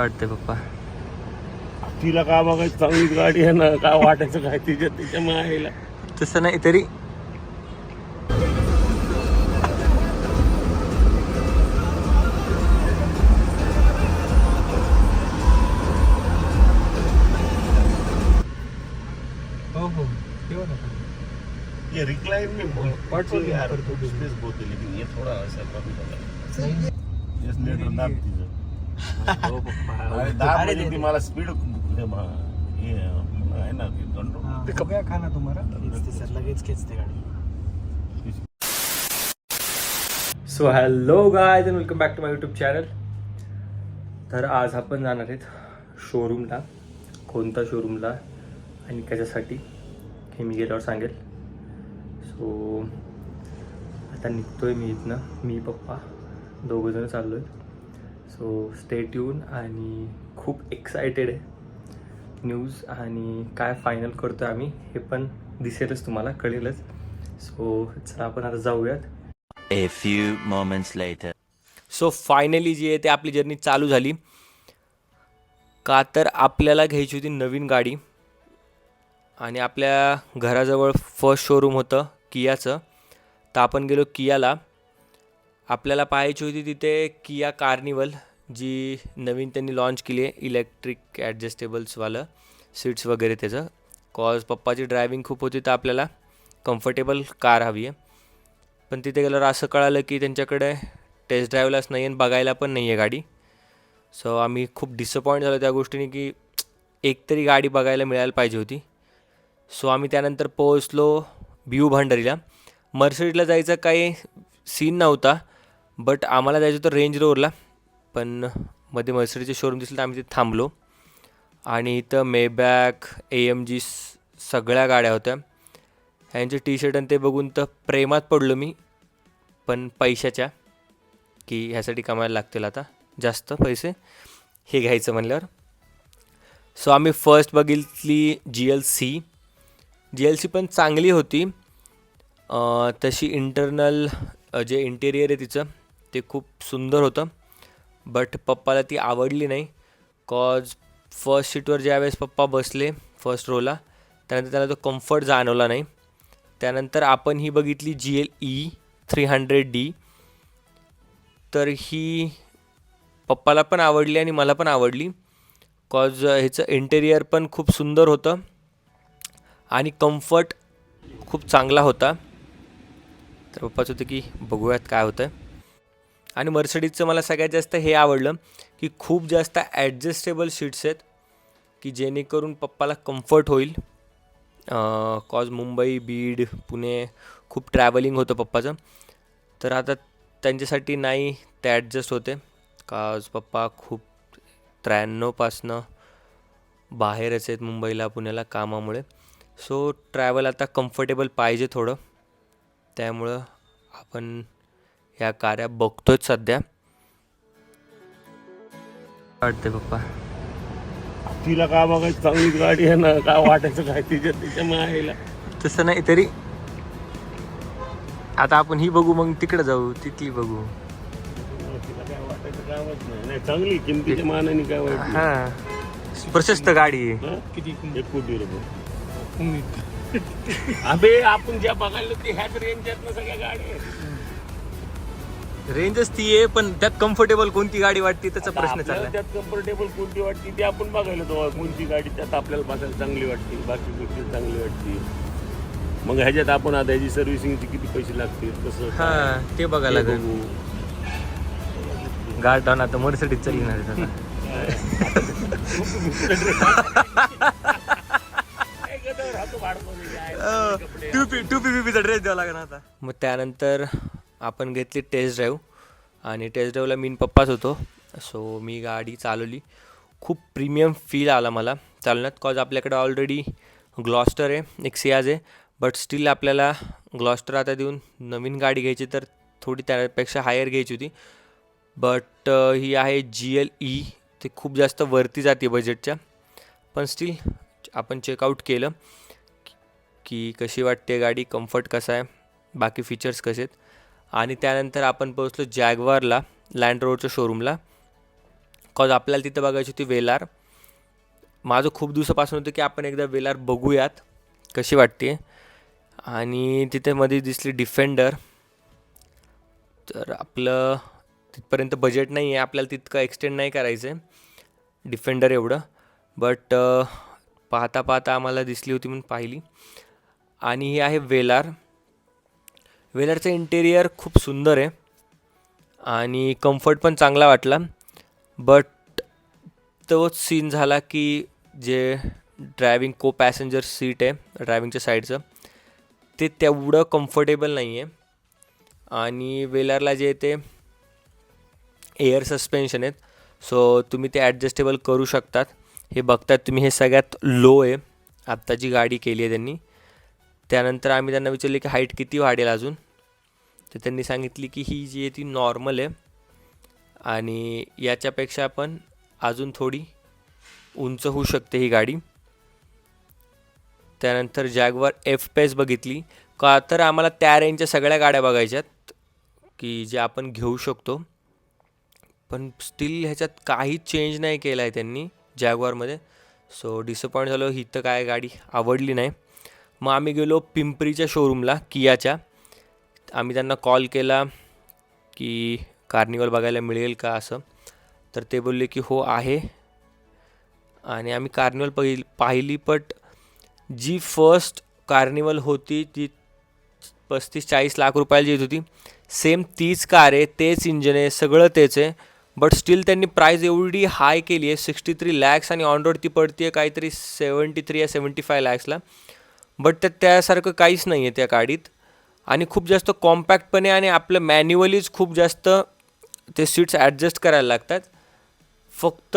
वाटते पप्पा. तिला का बघायची चांगलीच गाडी आहे ना, का वाटायचं काय तिच्या मायला. तसं नाही तरी ये रिक्लाइन में बहुत यार स्पेस बहुत है, लेकिन ये थोड़ा ऐसा कमी लगा. यस लीटर दाब तिचं. हो पप्पा. दाब म्हणजे ती मला स्पीड हे आहे ना कंट्रोल. पिकअप या खाना तुम्हाला लगेच खेचते गाडी. So hello guys and welcome back to my YouTube channel. तर आज आपण जाणार आहेत शोरूमला. कोणता शोरूमला आणि कशासाठी हे मी गेल्यावर सांगेल. सो आता निघतोय मी इथनं, मी पप्पा दोघंजणं चाललो आहे. सो स्टे ट्यून आणि खूप एक्सायटेड आहे न्यूज, आणि काय फायनल करतो आहे आम्ही हे पण दिसेलच, तुम्हाला कळेलच. सो चला आपण आता जाऊयात. A few moments later. So finally जी आहे ते आपली जर्नी चालू झाली. का तर आपल्याला घ्यायची होती नवीन गाडी, आणि आपल्या घराजवळ फर्स्ट शोरूम होतं कियाचं. तर आपण गेलो कियाला. आपल्याला पाहायची होती तिथे किया कार्निवल, जी नवीन त्यांनी लॉन्च केली आहे, इलेक्ट्रिक ॲडजस्टेबल्सवालं सीट्स वगैरे त्याचं. कॉज पप्पाची ड्रायव्हिंग खूप होती, तर आपल्याला कम्फर्टेबल कार हवी आहे. पण तिथे गेल्यावर असं कळालं की त्यांच्याकडे टेस्ट ड्राईव्हलाच नाही आणि बघायला पण नाही आहे गाडी. सो आम्ही खूप डिसअपॉईंट झालो त्या गोष्टीने की एकतरी गाडी बघायला मिळायला पाहिजे होती. सो आम्ही त्यानंतर पोहोचलो बियू भांडारीला. मर्सिडीजला जायचा काही सीन नव्हता, बट आम्हाला जायचं होतं रेंज रोवरला. पण मध्ये मर्सिडीजचे शोरूम दिसलं तर आम्ही तिथे थांबलो. आणि इथं मेबॅक, AMG सगळ्या गाड्या होत्या. ह्यांचे टी शर्ट आणि ते बघून तर प्रेमात पडलो मी, पण पैशाच्या, की ह्यासाठी कमायला लागतील आता जास्त पैसे हे घ्यायचं म्हणल्यावर. सो आम्ही फर्स्ट बघितली GLC पण चांगली होती. तशी इंटरनल जे इंटेरियर आहे तिचं ते खूप सुंदर होतं, बट पप्पाला ती आवडली नाही. कॉज फर्स्ट सीटवर ज्यावेळेस पप्पा बसले फर्स्ट रोला, त्यानंतर त्याला तो कम्फर्ट जाणवला नाही. त्यानंतर आपण ही बघितली GLE 300D. तर ही पप्पाला पण आवडली आणि मला पण आवडली. कॉज ह्याचं इंटेरियर पण खूप सुंदर होतं आणि कम्फर्ट खूप चांगला होता. तर पप्पाचं होतं की बघूयात काय होतं आहे. आणि मर्सिडीजचं मला सगळ्यात जास्त हे आवडलं की खूप जास्त ॲडजस्टेबल सीट्स आहेत, की जेणेकरून पप्पाला कम्फर्ट होईल. कॉज मुंबई, बीड, पुणे खूप ट्रॅव्हलिंग होतं पप्पाचं. तर आता त्यांच्यासाठी नाही ते ॲडजस्ट होते, कॉज पप्पा खूप 93पासनं बाहेरच आहेत मुंबईला, पुण्याला कामामुळे. सो ट्रॅव्हल आता कम्फर्टेबल पाहिजे थोडं, त्यामुळं आपण ह्या कार्या बघतोच सध्या. वाटते पप्पा. तिला का बघायची चांगलीच गाडी आहे ना, का वाटायचं काय तिच्या मायला. तसं नाही तरी आता आपण ही बघू, मग तिकडे जाऊ, तिथली बघू. तिला काय वाटायचं कामच नाही. चांगली किमतीच्या मानाने काय वाटत. हां, प्रशस्त गाडी आहे. किती? 1 कोटी रुपये. अबे आपण ज्या बघायला ते ह्याच रेंजच्यात ना सगळ्या गाड्या. रेंजच ती आहे, पण त्यात कम्फर्टेबल कोणती गाडी वाटते त्याचा प्रश्न चालला. त्यात कम्फर्टेबल कोणती वाटते ते आपण बघायला तो कोणती गाडी त्यात आपल्याला बघायला चांगली वाटते, बाकी गोष्टी चांगली वाटते. मग ह्याच्यात आपण आता ह्याची सर्व्हिसिंगचे किती पैसे लागतील कसं हां, ते बघायला लागेल. गाड डाऊन आता मर्सिडीज चालली ना त्याचा. टूपीचा ड्रेस द्यावा लागेल आता. मग त्यानंतर आपण घेतली टेस्ट ड्राईव्ह, आणि टेस्ट ड्राईव्हला मी पप्पाच होतो. सो मी गाडी चालवली. खूप प्रीमियम फील आला मला चालवण्यात. कॉज आपल्याकडे ऑलरेडी ग्लॉस्टर आहे, एक सियाज आहे, बट स्टील आपल्याला ग्लॉस्टर आता देऊन नवीन गाडी घ्यायची तर थोडी त्यापेक्षा हायर घ्यायची होती. बट ही आहे GLE, ते खूप जास्त वरती जाते बजेटच्या. पण स्टील आपण चेकआउट केलं की कशी वाटते गाडी, कम्फर्ट कसा आहे, बाकी फीचर्स कसे आहेत. आणि त्यानंतर आपण पोहोचलो जॅगवारला, लँड रोडच्या शोरूमला. कॉज आपल्याला तिथं बघायची होती वेलार. माझं खूप दिवसापासून होतं की आपण एकदा वेलार बघूयात कशी वाटते. आणि तिथे मध्ये दिसली डिफेंडर. तर आपलं तिथपर्यंत बजेट नाही आहे, आपल्याला तितकं एक्सटेंड नाही करायचं आहे डिफेंडर एवढं. बट पाहता पाहता आम्हाला दिसली होती म्हणून पाहिली. आणि ही आहे वेलार. वेलारचं इंटेरियर खूप सुंदर आहे आणि कम्फर्ट पण चांगला वाटला. बट तोच सीन झाला की जे ड्रायविंग को पॅसेंजर सीट आहे ड्रायविंगच्या साईडचं ते तेवढं कम्फर्टेबल नाही आहे. आणि वेलारला जे ते एअर सस्पेन्शन आहेत, सो तुम्ही ते ॲडजस्टेबल करू शकतात. हे बघतात तुम्ही, हे सगळ्यात लो आहे आत्ता जी गाडी केली आहे त्यांनी. त्यानंतर आम्ही त्यांना विचारले की हाईट किती वाढेल अजून, तर त्यांनी सांगितली की ही जी आहे ती नॉर्मल आहे आणि याच्यापेक्षा पण अजून थोडी उंच होऊ शकते ही गाडी. त्यानंतर जॅगवार एफ पेस बघितली का, तर आम्हाला त्या रेंजच्या सगळ्या गाड्या बघायच्यात की जे आपण घेऊ शकतो. पण स्टील ह्याच्यात काही चेंज नाही केला आहे त्यांनी जॅगवारमध्ये. सो डिसअपॉइंट झालो, ही तर काय गाडी आवडली नाही. मग आम्ही गेलो पिंपरीच्या शोरूमला कियाच्या. आम्ही त्यांना कॉल केला की कार्निवल बघायला मिळेल का असं, तर ते बोलले की हो आहे. आणि आम्ही कार्निवल पाहिली. बट जी फर्स्ट कार्निवल होती ती 35-40 लाख रुपयाला येत होती. सेम तीच कार आहे, तेच इंजन आहे, सगळं तेच आहे. बट स्टील त्यांनी प्राईस एवढी हाय केली आहे 63 लॅक्स आणि ऑन रोड ती पडती आहे काहीतरी 73 या 75 लॅक्सला. बट त्यासारखं काहीच नाही आहे त्या गाडीत. आणि खूप जास्त कॉम्पॅक्ट पण आहे आणि आपलं मॅन्युअलीच खूप जास्त ते सीट्स ॲडजस्ट करायला लागतात. फक्त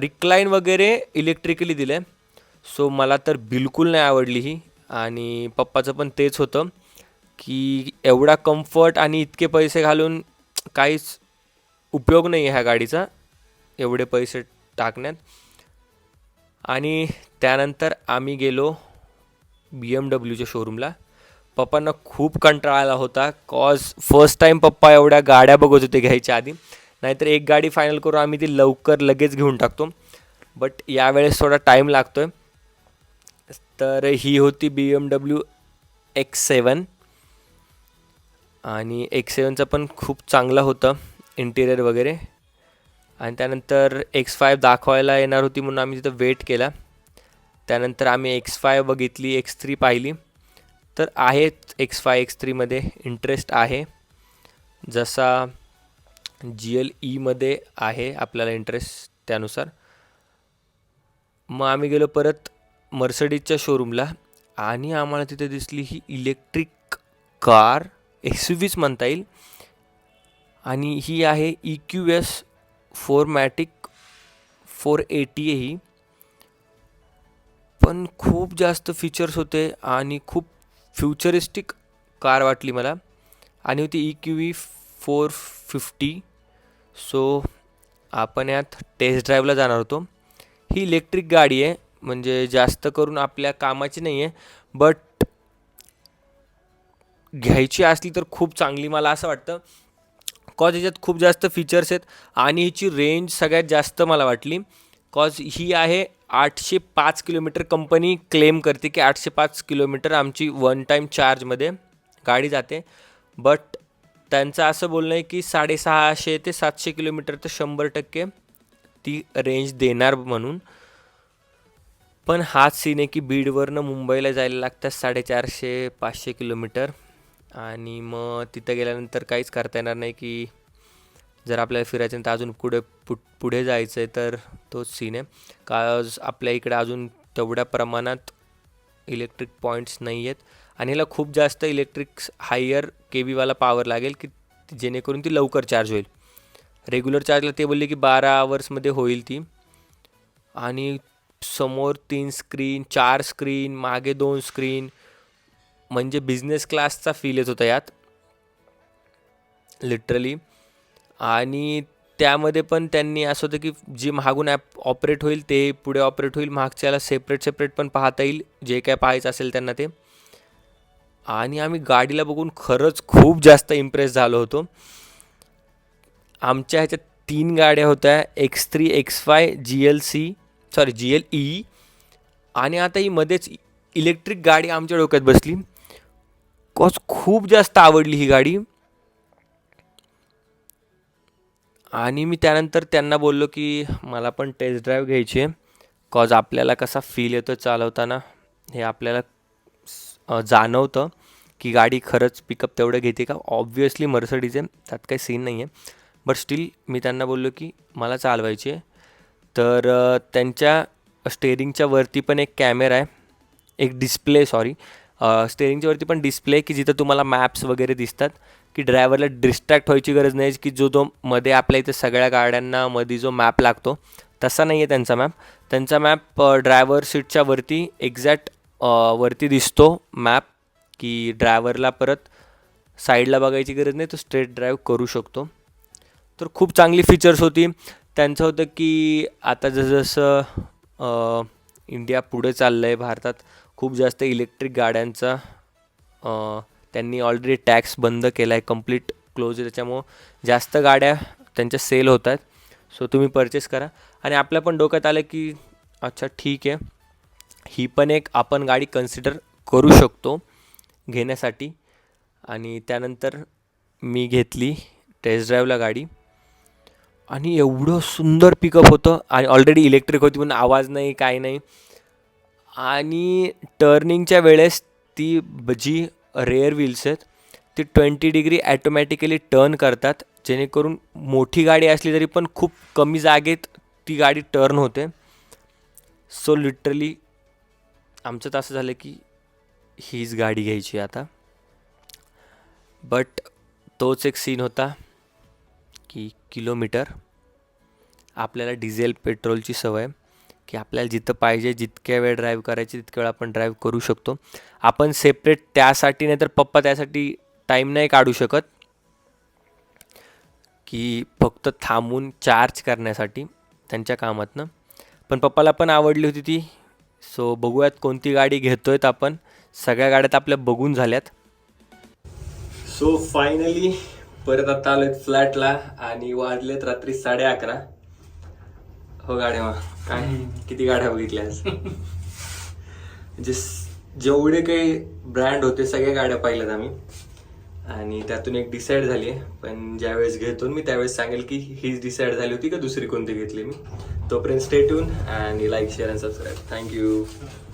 रिक्लाईन वगैरे इलेक्ट्रिकली दिलं आहे. सो मला तर बिलकुल नाही आवडली ही. आणि पप्पाचं पण तेच होतं की एवढा कम्फर्ट आणि इतके पैसे घालून काहीच उपयोग नाही आहे ह्या गाडीचा एवढे पैसे टाकण्यात. आणि त्यानंतर आम्ही गेलो BMW शोरूमला. पप्पांना खूप कंटाळा आला होता कॉज फर्स्ट टाईम पप्पा एवढ्या गाड्या बघत होते घ्यायच्या आधी. नाहीतर एक गाडी फायनल करून आम्ही ती लवकर लगेच घेऊन टाकतो. बट यावेळेस थोडा टाईम लागतो आहे. तर ही होती BMW X7. आणि X7चं पण खूप चांगलं होतं इंटिरियर वगैरे. आणि त्यानंतर X5 दाखवायला येणार होती म्हणून आम्ही तिथं वेट केला. त्यानंतर आम्ही X5 बघितली, X3 पाहिली. तर आहेत X5 X3मध्ये इंटरेस्ट आहे, जसा GLEमध्ये आहे आपल्याला इंटरेस्ट त्यानुसार. मग आम्ही गेलो परत मर्सडीजच्या शोरूमला आणि आम्हाला तिथे दिसली ही इलेक्ट्रिक कार, SUVच म्हणता येईल. आणि ही आहे EQS 4MATIC 480 आहे ही. पण खूप जास्त फीचर्स होते आणि खूप फ्युचरिस्टिक कार वाटली मला. आणि होती EQE 450. सो आपण यात टेस्ट ड्राईव्हला जाणार होतो. ही इलेक्ट्रिक गाडी आहे, म्हणजे जास्त करून आपल्या कामाची नाही आहे. बट घ्यायची असली तर खूप चांगली मला असं वाटतं. कॉज ह्याच्यात खूप जास्त फीचर्स आहेत आणि हिची रेंज सगळ्यात जास्त मला वाटली. कॉज ही आहे 805 किलोमीटर. कंपनी क्लेम करते की 805 किलोमीटर आमची वन टाईम चार्जमध्ये गाडी जाते. बट त्यांचं असं बोलणं आहे की 650 ते 700 किलोमीटर तर 100% ती रेंज देणार म्हणून. पण हाच सीन आहे की बीडवरनं मुंबईला जायला लागतात 450-500 किलोमीटर. आणि मग तिथं गेल्यानंतर काहीच करता येणार नाही की जर आपल्याला फिरायचं तर अजून पुढे जायचं आहे तर तोच सीन आहे. काज आपल्या इकडे अजून तेवढ्या प्रमाणात इलेक्ट्रिक पॉईंट्स नाही आहेत आणि ह्याला खूप जास्त इलेक्ट्रिक हायर KVवाला पॉवर लागेल की जेणेकरून ती लवकर चार्ज होईल. रेग्युलर चार्जला ते बोलले की 12 आवर्समध्ये होईल ती. आणि समोर 3 स्क्रीन, 4 स्क्रीन, मागे 2 स्क्रीन, म्हणजे बिझनेस क्लासचा फील येत होता यात लिटरली. आणि त्यामध्ये पण त्यांनी असं होतं की जे मागून ॲप ऑपरेट होईल ते पुढे ऑपरेट होईल, मागच्याला सेपरेट पण पाहता येईल जे काय पाहायचं असेल त्यांना ते. आणि आम्ही गाडीला बघून खरंच खूप जास्त इम्प्रेस झालो होतो. आमच्या ह्याच्यात 3 गाड्या होत्या, X3, X5, GLE, आणि आता ही मध्येच इलेक्ट्रिक गाडी आमच्या डोक्यात बसली. कॉज खूप जास्त आवडली ही गाडी. आणि मी त्यानंतर त्यांना बोललो की मला पण टेस्ट ड्राईव्ह घ्यायची आहे. कॉज आपल्याला कसा फील येतो चालवताना हे आपल्याला जाणवतं की गाडी खरंच पिकअप तेवढं घेते का. ऑब्व्हियसली मर्सिडीज आहे, त्यात काही सीन नाही आहे. बट स्टील मी त्यांना बोललो की मला चालवायची आहे. तर त्यांच्या स्टेअरिंगच्या वरती पण एक कॅमेरा आहे, एक डिस्प्ले, स्टेअरिंगच्या वरती पण डिस्प्ले की जिथं तुम्हाला मॅप्स वगैरे दिसतात, की ड्रायव्हरला डिस्ट्रॅक्ट व्हायची गरज नाही की जो मध्ये आपल्या इथे सगळ्या गाड्यांना मध्ये जो मॅप लागतो तसा नाही आहे त्यांचा मॅप. त्यांचा मॅप ड्रायव्हर सीटच्या वरती एक्झॅक्ट वरती दिसतो मॅप, की ड्रायव्हरला परत साईडला बघायची गरज नाही, तो स्ट्रेट ड्राईव्ह करू शकतो. तर खूप चांगली फीचर्स होती. त्यांचं होतं की आता जसं इंडिया पुढे चाललं आहे, भारतात खूप जास्त इलेक्ट्रिक गाड्यांचा त्यांनी ऑलरेडी टॅक्स बंद केला आहे, कंप्लीट क्लोज आहे. त्याच्यामुळं जास्त गाड्या त्यांच्या सेल होत आहेत. सो तुम्ही परचेस करा. आणि आपल्या पण डोक्यात आलं की अच्छा ठीक आहे, ही पण एक आपण गाडी कन्सिडर करू शकतो घेण्यासाठी. आणि त्यानंतर मी घेतली टेस्ट ड्राईव्हला गाडी. आणि एवढं सुंदर पिकअप होतं, आणि ऑलरेडी इलेक्ट्रिक होती म्हणून आवाज नाही, काय नाही. आणि टर्निंगच्या वेळेस ती जी रेअर व्हील्स आहेत ती 20 डिग्री ॲटोमॅटिकली टर्न करतात, जेणेकरून मोठी गाडी असली तरी पण खूप कमी जागेत ती गाडी टर्न होते. सो लिटरली आमचं तर असं झालं की हीच गाडी घ्यायची आता. बट तोच एक सीन होता की किलोमीटर, आपल्याला डिझेल पेट्रोलची सवय की आपल्याला जिथं पाहिजे जितक्या वेळ ड्राईव्ह करायची तितक्या वेळ आपण ड्राईव्ह करू शकतो. आपण सेपरेट त्यासाठी नाही तर पप्पा त्यासाठी टाईम नाही काढू शकत की फक्त थांबून चार्ज करण्यासाठी त्यांच्या कामातनं. पण पप्पाला पण आवडली होती ती. सो बघूयात कोणती गाडी घेतोय आपण. सगळ्या गाड्यात आपल्या बघून झाल्यात. सो फायनली परत आता आलोय फ्लॅटला आणि वाजलेत रात्री 11:30. हो गाड्या काय किती गाड्या बघितल्यास? म्हणजे जेवढे काही ब्रँड होते सगळ्या गाड्या पाहिल्यात आम्ही, आणि त्यातून एक डिसाईड झाली आहे. पण ज्यावेळेस घेतो मी त्यावेळेस सांगेल की हीच डिसाईड झाली होती का दुसरी कोणती घेतली मी. तोपर्यंत स्टे ट्यून आणि like share and subscribe. Thank you.